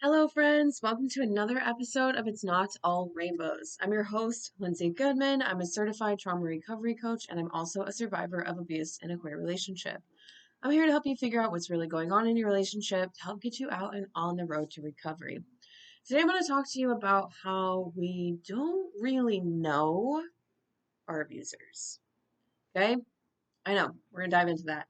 Hello, friends. Welcome to another episode of It's Not All Rainbows. I'm your host, Lindsay Goodman. I'm a certified trauma recovery coach, and I'm also a survivor of abuse in a queer relationship. I'm here to help you figure out what's really going on in your relationship to help get you out and on the road to recovery. Today, I'm going to talk to you about how we don't really know our abusers. Okay? I know, we're going to dive into that.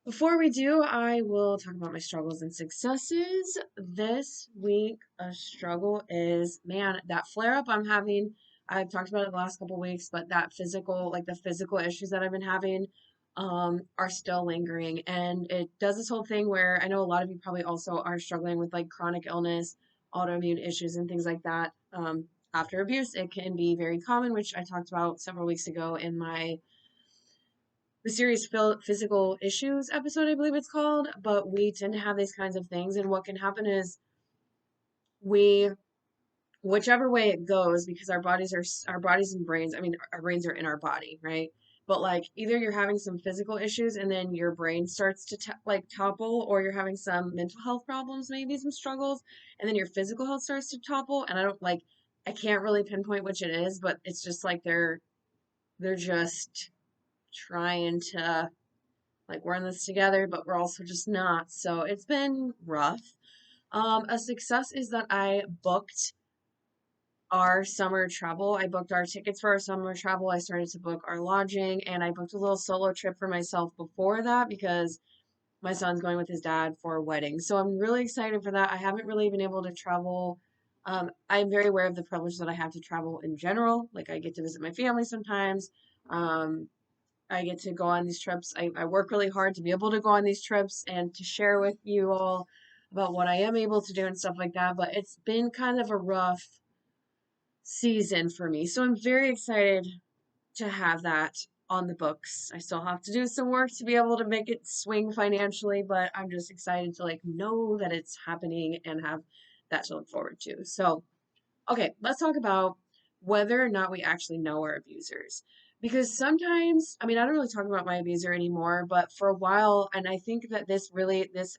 Before we do, I will talk about my struggles and successes. This week, a struggle is, man, that flare up I'm having. I've talked about it the last couple weeks, but that physical, like the physical issues that I've been having, are still lingering. And it does this whole thing where I know a lot of you probably also are struggling with like chronic illness, autoimmune issues, and things like that. After abuse, it can be very common, which I talked about several weeks ago in my the serious physical issues episode, I believe it's called. But we tend to have these kinds of things, and what can happen is we, whichever way it goes, because our bodies and brains. I mean, our brains are in our body, right? But like either you're having some physical issues and then your brain starts to like topple, or you're having some mental health problems, maybe some struggles, and then your physical health starts to topple. And I can't really pinpoint which it is, but it's just like they're just trying to like we're in this together, but we're also just not. So it's been rough. A success is that I booked our summer travel. I booked our tickets for our summer travel. I started to book our lodging, and I booked a little solo trip for myself before that because my son's going with his dad for a wedding. So I'm really excited for that. I haven't really been able to travel. I'm very aware of the privilege that I have to travel in general. Like I get to visit my family sometimes. Um, I get to go on these trips. I work really hard to be able to go on these trips and to share with you all about what I am able to do and stuff like that. But it's been kind of a rough season for me. So I'm very excited to have that on the books. I still have to do some work to be able to make it swing financially, but I'm just excited to like know that it's happening and have that to look forward to. So, okay, let's talk about whether or not we actually know our abusers. Because sometimes, I mean, I don't really talk about my abuser anymore, but for a while, and I think that this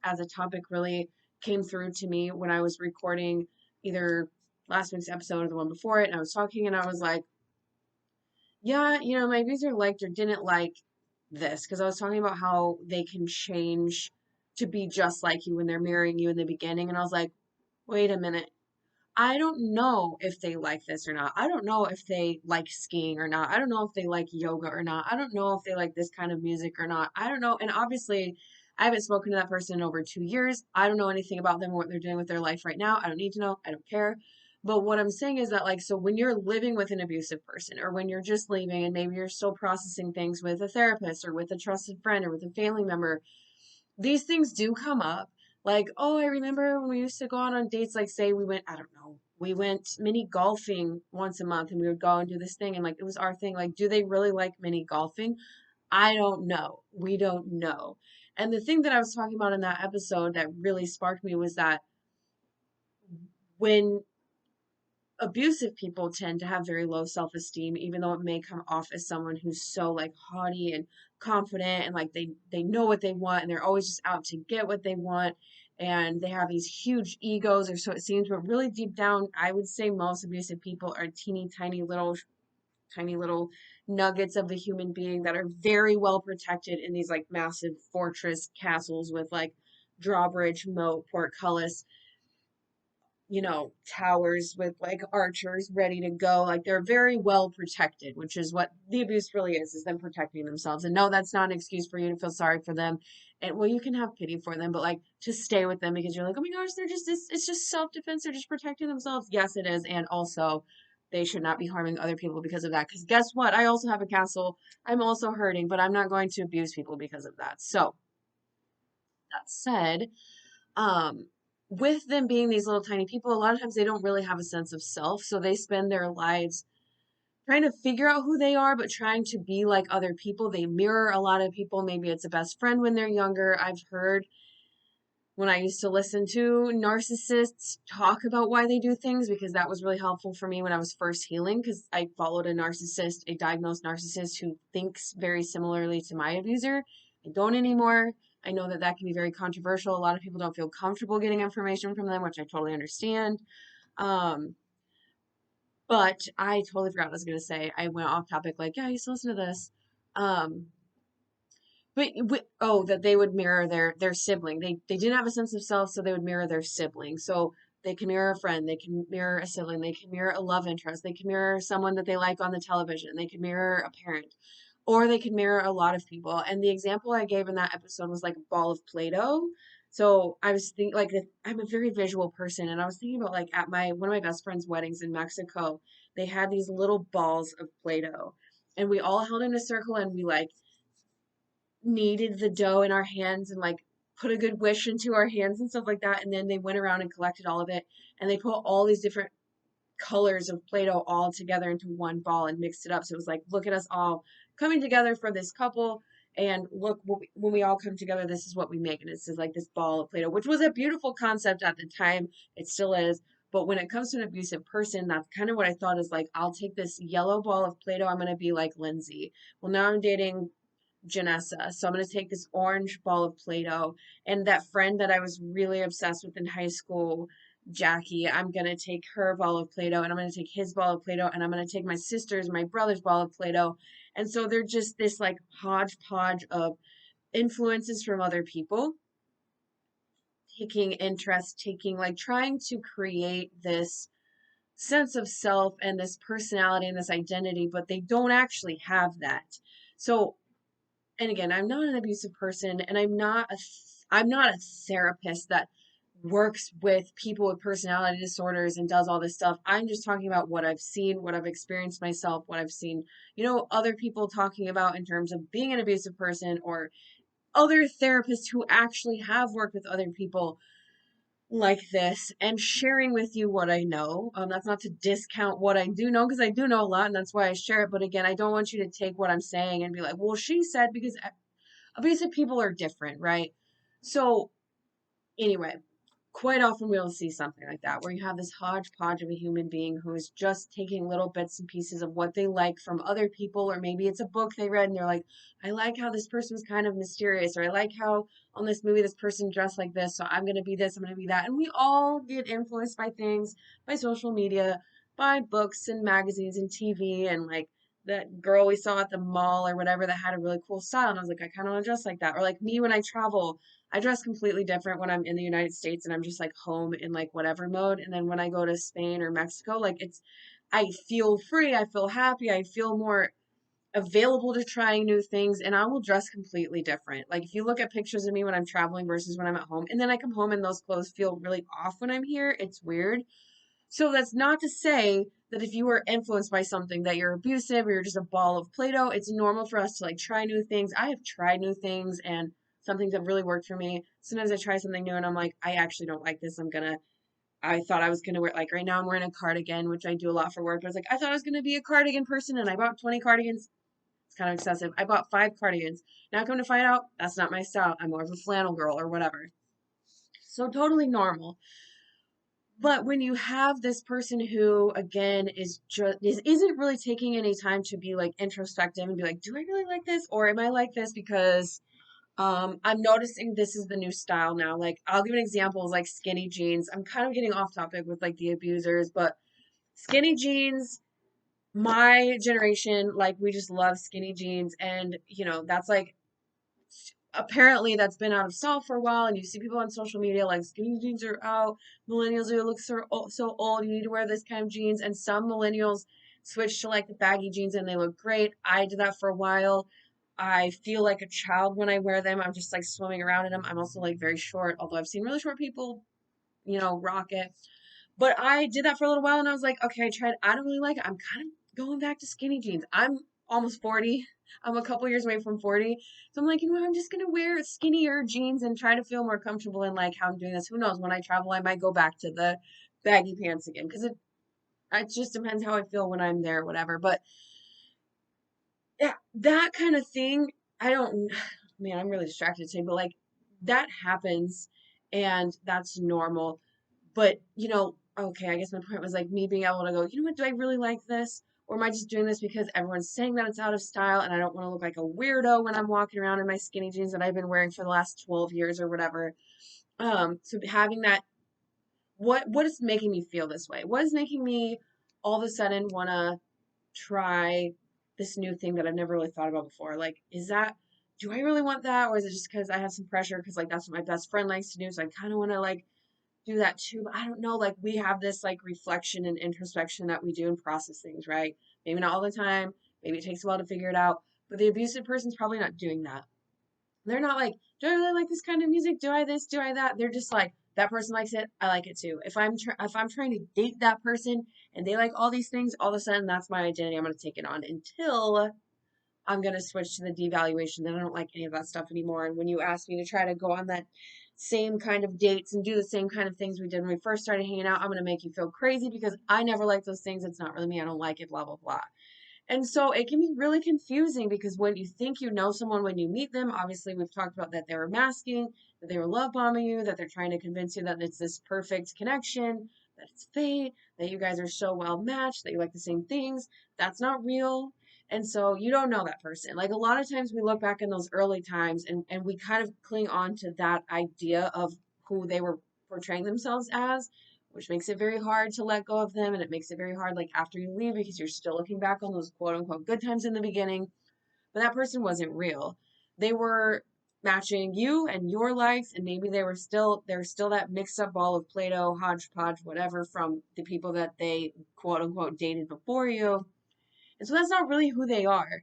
as a topic really came through to me when I was recording either last week's episode or the one before it, and I was talking and I was like, yeah, my abuser liked or didn't like this, because I was talking about how they can change to be just like you when they're mirroring you in the beginning, and I was like, wait a minute. I don't know if they like this or not. I don't know if they like skiing or not. I don't know if they like yoga or not. I don't know if they like this kind of music or not. I don't know. And obviously, I haven't spoken to that person in over 2 years. I don't know anything about them or what they're doing with their life right now. I don't need to know. I don't care. But what I'm saying is that, like, so when you're living with an abusive person, or when you're just leaving and maybe you're still processing things with a therapist or with a trusted friend or with a family member, these things do come up. Like, oh, I remember when we used to go out on dates, like, say we went, I don't know, we went mini golfing once a month and we would go and do this thing. And like, it was our thing. Like, do they really like mini golfing? I don't know. We don't know. And the thing that I was talking about in that episode that really sparked me was that when abusive people tend to have very low self-esteem, even though it may come off as someone who's so like haughty and confident, and like they know what they want and they're always just out to get what they want, and they have these huge egos, or so it seems. But really deep down, I would say most abusive people are teeny tiny little nuggets of the human being that are very well protected in these like massive fortress castles with like drawbridge, moat, portcullis, towers with like archers ready to go. Like they're very well protected, which is what the abuse really is them protecting themselves. And no, that's not an excuse for you to feel sorry for them. And well, you can have pity for them, but like to stay with them because you're like, oh my gosh, it's just self-defense. They're just protecting themselves. Yes, it is. And also they should not be harming other people because of that. Because guess what? I also have a castle. I'm also hurting, but I'm not going to abuse people because of that. So that said, um, with them being these little tiny people, a lot of times they don't really have a sense of self. So they spend their lives trying to figure out who they are, but trying to be like other people. They mirror a lot of people. Maybe it's a best friend when they're younger. I've heard when I used to listen to narcissists talk about why they do things, because that was really helpful for me when I was first healing, because I followed a diagnosed narcissist who thinks very similarly to my abuser. I don't anymore. I know that that can be very controversial. A lot of people don't feel comfortable getting information from them, which I totally understand. Um, but I totally forgot what I was gonna say. I went off topic, like, yeah, I used to listen to this. Um, oh, that they would mirror their sibling. They didn't have a sense of self, so they would mirror their sibling. So they can mirror a friend, they can mirror a sibling, they can mirror a love interest, they can mirror someone that they like on the television, they can mirror a parent, or they can mirror a lot of people. And the example I gave in that episode was like a ball of Play-Doh. So I was thinking, like, I'm a very visual person, and I was thinking about, like, at my one of my best friend's weddings in Mexico, they had these little balls of Play-Doh, and we all held in a circle, and we like kneaded the dough in our hands and like put a good wish into our hands and stuff like that. And then they went around and collected all of it, and they put all these different colors of Play-Doh all together into one ball and mixed it up. So it was like, look at us all coming together for this couple. And look, when we all come together, this is what we make. And it's just like this ball of Play-Doh, which was a beautiful concept at the time. It still is. But when it comes to an abusive person, that's kind of what I thought is like, I'll take this yellow ball of Play-Doh. I'm going to be like Lindsay. Well, now I'm dating Janessa. So I'm going to take this orange ball of Play-Doh, and that friend that I was really obsessed with in high school, Jackie, I'm going to take her ball of Play-Doh, and I'm going to take his ball of Play-Doh, and I'm going to take my sister's, my brother's ball of Play-Doh. And so they're just this like hodgepodge of influences from other people, taking interest, taking like trying to create this sense of self and this personality and this identity, but they don't actually have that. So, and again, I'm not an abusive person, and I'm not a therapist that works with people with personality disorders and does all this stuff. I'm just talking about what I've seen, what I've experienced myself, what I've seen, other people talking about in terms of being an abusive person, or other therapists who actually have worked with other people like this, and sharing with you what I know. That's not to discount what I do know, because I do know a lot, and that's why I share it. But again, I don't want you to take what I'm saying and be like, well, she said, because abusive people are different, right? So, anyway, quite often we'll see something like that, where you have this hodgepodge of a human being who is just taking little bits and pieces of what they like from other people, or maybe it's a book they read and they're like, I like how this person was kind of mysterious, or I like how on this movie this person dressed like this, so I'm going to be this, I'm going to be that. And we all get influenced by things, by social media, by books and magazines and TV, and like that girl we saw at the mall or whatever that had a really cool style, and I was like, I kind of want to dress like that. Or like me, when I travel, I dress completely different when I'm in the United States and I'm just like home in like whatever mode. And then when I go to Spain or Mexico, like I feel free, I feel happy, I feel more available to trying new things, and I will dress completely different. Like if you look at pictures of me when I'm traveling versus when I'm at home, and then I come home and those clothes feel really off when I'm here, it's weird. So that's not to say that if you were influenced by something that you're abusive or you're just a ball of Play-Doh. It's normal for us to like try new things. I have tried new things, and some things have really worked for me. Sometimes I try something new and I'm like, I actually don't like this. I thought I was gonna wear, like right now I'm wearing a cardigan, which I do a lot for work. But I was like, I thought I was gonna be a cardigan person, and I bought 20 cardigans. It's kind of excessive. I bought 5 cardigans. Now come to find out, that's not my style. I'm more of a flannel girl or whatever. So totally normal. But when you have this person who, again, isn't really taking any time to be like introspective and be like, do I really like this, or am I like this because I'm noticing this is the new style now. Like I'll give an example of like skinny jeans. I'm kind of getting off topic with like the abusers, but skinny jeans, my generation, like we just love skinny jeans, and that's like, apparently that's been out of style for a while, and you see people on social media like skinny jeans are out, millennials are look so old, you need to wear this kind of jeans. And some millennials switch to like the baggy jeans and they look great. I did that for a while. I feel like a child when I wear them. I'm just like swimming around in them. I'm also like very short, although I've seen really short people rock it. But I did that for a little while and I was like, okay, I tried. I don't really like it. I'm kind of going back to skinny jeans. I'm almost 40. I'm a couple years away from 40. So I'm like, I'm just going to wear skinnier jeans and try to feel more comfortable in like how I'm doing this. Who knows? When I travel, I might go back to the baggy pants again, because it just depends how I feel when I'm there, whatever. But yeah, that kind of thing, I don't, man, I'm really distracted today, but like that happens, and that's normal. But, okay, I guess my point was like me being able to go, you know what, do I really like this? Or am I just doing this because everyone's saying that it's out of style and I don't want to look like a weirdo when I'm walking around in my skinny jeans that I've been wearing for the last 12 years or whatever. So having that, what is making me feel this way? What is making me all of a sudden want to try this new thing that I've never really thought about before? Like, do I really want that? Or is it just because I have some pressure because like that's what my best friend likes to do? So I kind of want to like do that too. But I don't know. Like we have this like reflection and introspection that we do and process things, right? Maybe not all the time. Maybe it takes a while to figure it out. But the abusive person's probably not doing that. They're not like, do I really like this kind of music? Do I this? Do I that? They're just like, that person likes it. I like it too. If I'm trying to date that person and they like all these things, all of a sudden that's my identity. I'm gonna take it on until I'm gonna switch to the devaluation that I don't like any of that stuff anymore. And when you ask me to try to go on that same kind of dates and do the same kind of things we did when we first started hanging out, I'm gonna make you feel crazy because I never liked those things. It's not really me. I don't like it. Blah blah blah. And so it can be really confusing because when you think you know someone when you meet them, obviously we've talked about that they were masking, that they were love bombing you, that they're trying to convince you that it's this perfect connection, that it's fate, that you guys are so well matched, that you like the same things. That's not real. And so you don't know that person. Like a lot of times we look back in those early times and we kind of cling on to that idea of who they were portraying themselves as, which makes it very hard to let go of them. And it makes it very hard, like after you leave, because you're still looking back on those quote unquote good times in the beginning. But that person wasn't real. They were matching you and your likes, and maybe there's still that mixed up ball of Play-Doh, hodgepodge, whatever from the people that they quote unquote dated before you. And so that's not really who they are.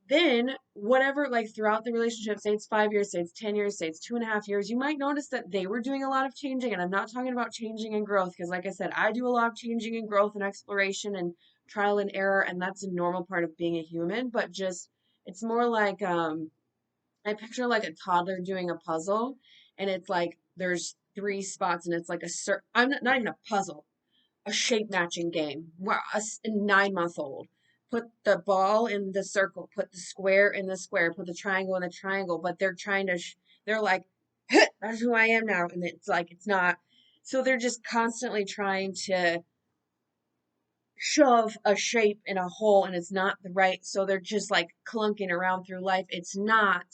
Then whatever, like throughout the relationship, say it's 5 years, say it's 10 years, say it's 2.5 years, you might notice that they were doing a lot of changing. And I'm not talking about changing and growth because like I said, I do a lot of changing and growth and exploration and trial and error, and that's a normal part of being a human. But just it's more like I picture like a toddler doing a puzzle, and it's like there's three spots and it's like I'm not even a puzzle, a shape matching game where a 9 month old put the ball in the circle, put the square in the square, put the triangle in the triangle, but they're trying to, they're like, that's who I am now. And it's like, it's not. So they're just constantly trying to shove a shape in a hole and it's not the right. So they're just like clunking around through life. It's not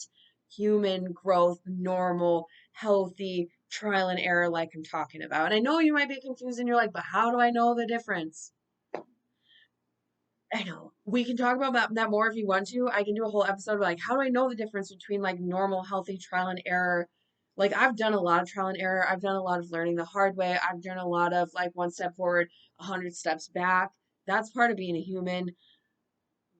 human growth, normal, healthy trial and error like I'm talking about. And I know you might be confused and you're like, but how do I know the difference? I know we can talk about that more if you want to. I can do a whole episode of like, how do I know the difference between like normal, healthy trial and error? Like, I've done a lot of trial and error. I've done a lot of learning the hard way. I've done a lot of like 1 step forward, 100 steps back. That's part of being a human.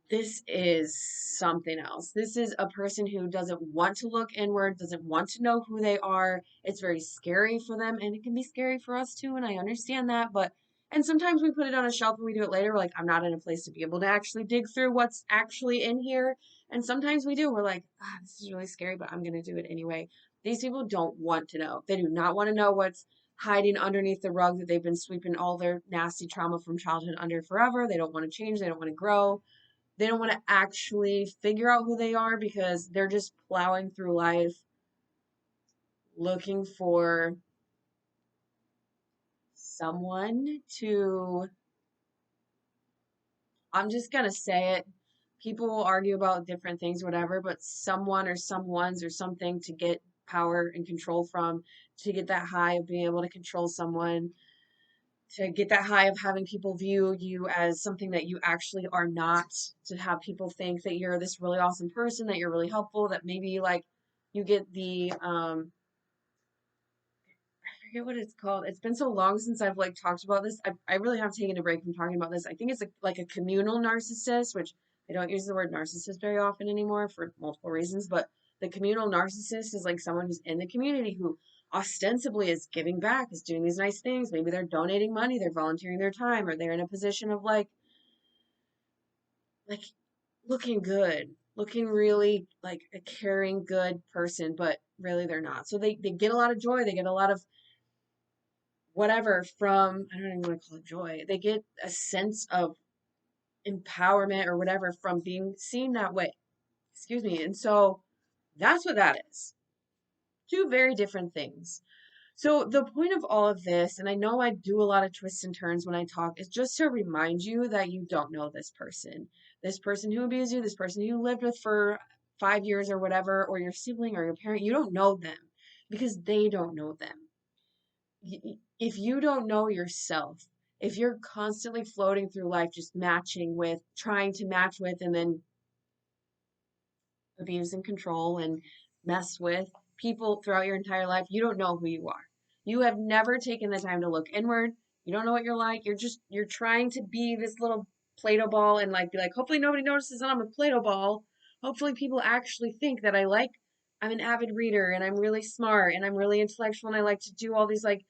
This is something else. This is a person who doesn't want to look inward, doesn't want to know who they are. It's very scary for them, and it can be scary for us too, and I understand that, but and sometimes we put it on a shelf and we do it later. We're like, I'm not in a place to be able to actually dig through what's actually in here. And sometimes we do. We're like, this is really scary, but I'm going to do it anyway. These people don't want to know. They do not want to know what's hiding underneath the rug that they've been sweeping all their nasty trauma from childhood under forever. They don't want to change. They don't want to grow. They don't want to actually figure out who they are because they're just plowing through life looking for someone to, I'm just going to say it. People will argue about different things, whatever, but someone or someone's or something to get power and control from, to get that high of being able to control someone, to get that high of having people view you as something that you actually are not, to have people think that you're this really awesome person, that you're really helpful, that maybe like you get the I forget what it's called. It's been so long since I've like talked about this. I really have taken a break from talking about this. I think it's like a communal narcissist, which I don't use the word narcissist very often anymore for multiple reasons, but the communal narcissist is like someone who's in the community who ostensibly is giving back, is doing these nice things. Maybe they're donating money, they're volunteering their time, or they're in a position of like looking good, looking really like a caring, good person, but really they're not. So they get a lot of joy, they get a lot of whatever from, I don't even want to call it joy. They get a sense of empowerment or whatever from being seen that way. Excuse me. And so that's what that is. Two very different things. So the point of all of this, and I know I do a lot of twists and turns when I talk, is just to remind you that you don't know this person. This person who abused you, this person you lived with for 5 years or whatever, or your sibling or your parent, you don't know them because they don't know them. If you don't know yourself, if you're constantly floating through life just matching with, trying to match with, and then abuse and control and mess with people throughout your entire life, you don't know who you are. You have never taken the time to look inward. You don't know what you're like. You're trying to be this little Play-Doh ball and like be like, hopefully nobody notices that I'm a Play-Doh ball. Hopefully people actually think that I'm an avid reader and I'm really smart and I'm really intellectual and I like to do all these like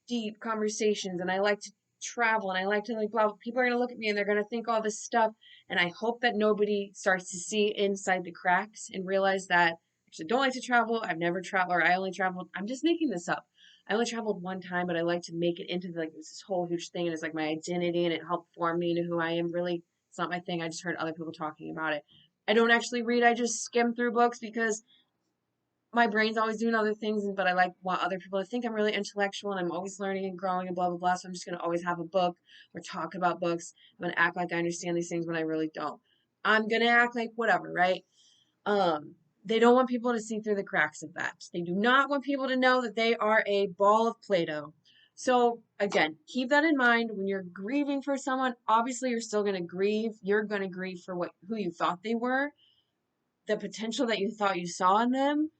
deep conversations and I like to travel and I like to like blah. People are gonna look at me and they're gonna think all this stuff, and I hope that nobody starts to see inside the cracks and realize that actually don't like to travel. I've never traveled, or I only traveled. I'm just making this up. I only traveled one time, but I like to make it into like this whole huge thing, and it's like my identity, and it helped form me into who I am. Really, it's not my thing. I just heard other people talking about it. I don't actually read. I just skim through books because my brain's always doing other things, but I like want other people to think I'm really intellectual and I'm always learning and growing and blah blah blah. So I'm just gonna always have a book or talk about books. I'm gonna act like I understand these things when I really don't. I'm gonna act like whatever, right? They don't want people to see through the cracks of that. They do not want people to know that they are a ball of Play-Doh. So again, keep that in mind when you're grieving for someone. Obviously, you're still gonna grieve. You're gonna grieve for who you thought they were, the potential that you thought you saw in them,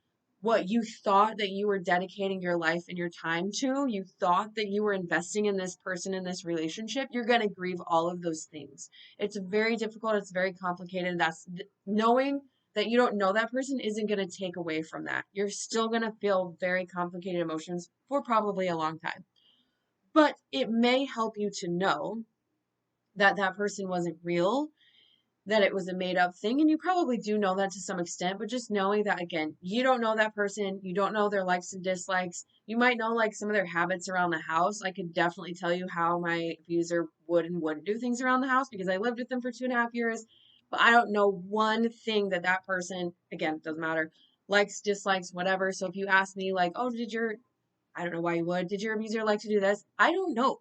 what you thought that you were dedicating your life and your time to, you thought that you were investing in this person in this relationship, you're going to grieve all of those things. It's very difficult, it's very complicated. That's knowing that you don't know that person isn't going to take away from that. You're still going to feel very complicated emotions for probably a long time. But it may help you to know that that person wasn't real, that it was a made up thing. And you probably do know that to some extent, but just knowing that, again, you don't know that person. You don't know their likes and dislikes. You might know like some of their habits around the house. I could definitely tell you how my abuser would and wouldn't do things around the house because I lived with them for 2.5 years. But I don't know one thing that that person, again, doesn't matter, likes, dislikes, whatever. So if you ask me, like, oh, I don't know why you would, did your abuser like to do this? I don't know.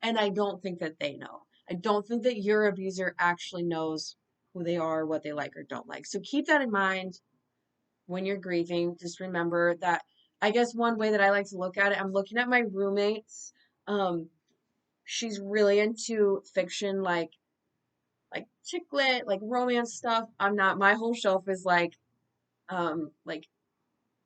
And I don't think that they know. I don't think that your abuser actually knows who they are, what they like or don't like. So keep that in mind when you're grieving. Just remember that. I guess one way that I like to look at it, I'm looking at my roommates. Um, she's really into fiction, like chick lit, like romance stuff. I'm not. My whole shelf is like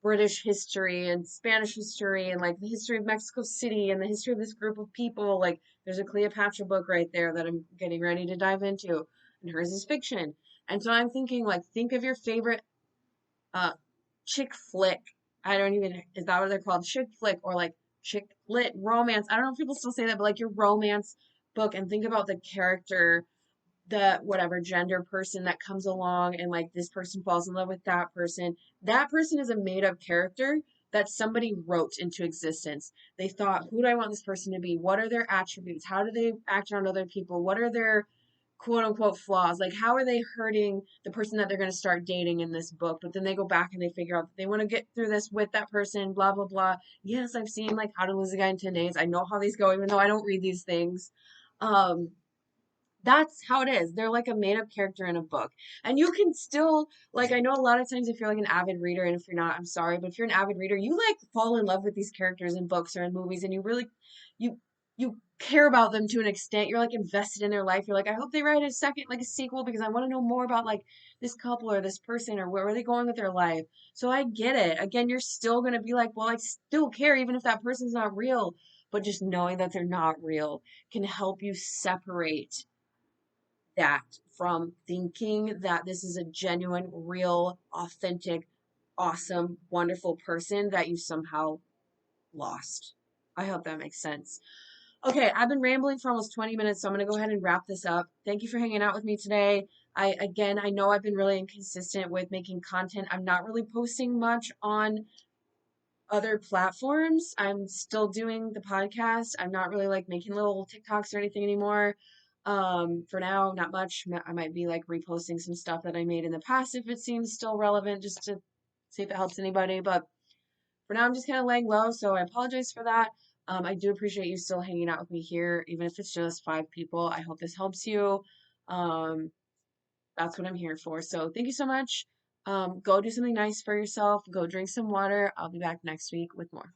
British history and Spanish history and like the history of Mexico City and the history of this group of people. Like there's a Cleopatra book right there that I'm getting ready to dive into, and hers is fiction. And so I'm thinking like think of your favorite uh chick flick. I don't even is that what they're called? Chick flick or like chick lit romance. I don't know if people still say that, but like your romance book and think about the character, the whatever gender person that comes along and like this person falls in love with that person. That person is a made up character that somebody wrote into existence. They thought, who do I want this person to be? What are their attributes? How do they act around other people? What are their quote unquote flaws? Like, how are they hurting the person that they're going to start dating in this book? But then they go back and they figure out that they want to get through this with that person, blah, blah, blah. Yes, I've seen like How to Lose a Guy in 10 Days. I know how these go, even though I don't read these things. Um, that's how it is. They're like a made up character in a book. And you can still, like, I know a lot of times if you're like an avid reader, and if you're not, I'm sorry, but if you're an avid reader, you like fall in love with these characters in books or in movies, and you really, you, you care about them to an extent. You're like invested in their life. You're like, I hope they write a second, like a sequel, because I want to know more about like this couple or this person or where are they going with their life. So I get it. Again, you're still going to be like, well, I still care even if that person's not real. But just knowing that they're not real can help you separate that from thinking that this is a genuine, real, authentic, awesome, wonderful person that you somehow lost. I hope that makes sense. Okay, I've been rambling for almost 20 minutes, so I'm going to go ahead and wrap this up. Thank you for hanging out with me today. I know I've been really inconsistent with making content. I'm not really posting much on other platforms. I'm still doing the podcast. I'm not really like making little TikToks or anything anymore. For now, not much. I might be like reposting some stuff that I made in the past if it seems still relevant, just to see if it helps anybody. But for now, I'm just kind of laying low, so I apologize for that. I do appreciate you still hanging out with me here, even if it's just 5 people. I hope this helps you. Um, that's what I'm here for. So thank you so much. Go do something nice for yourself. Go drink some water. I'll be back next week with more.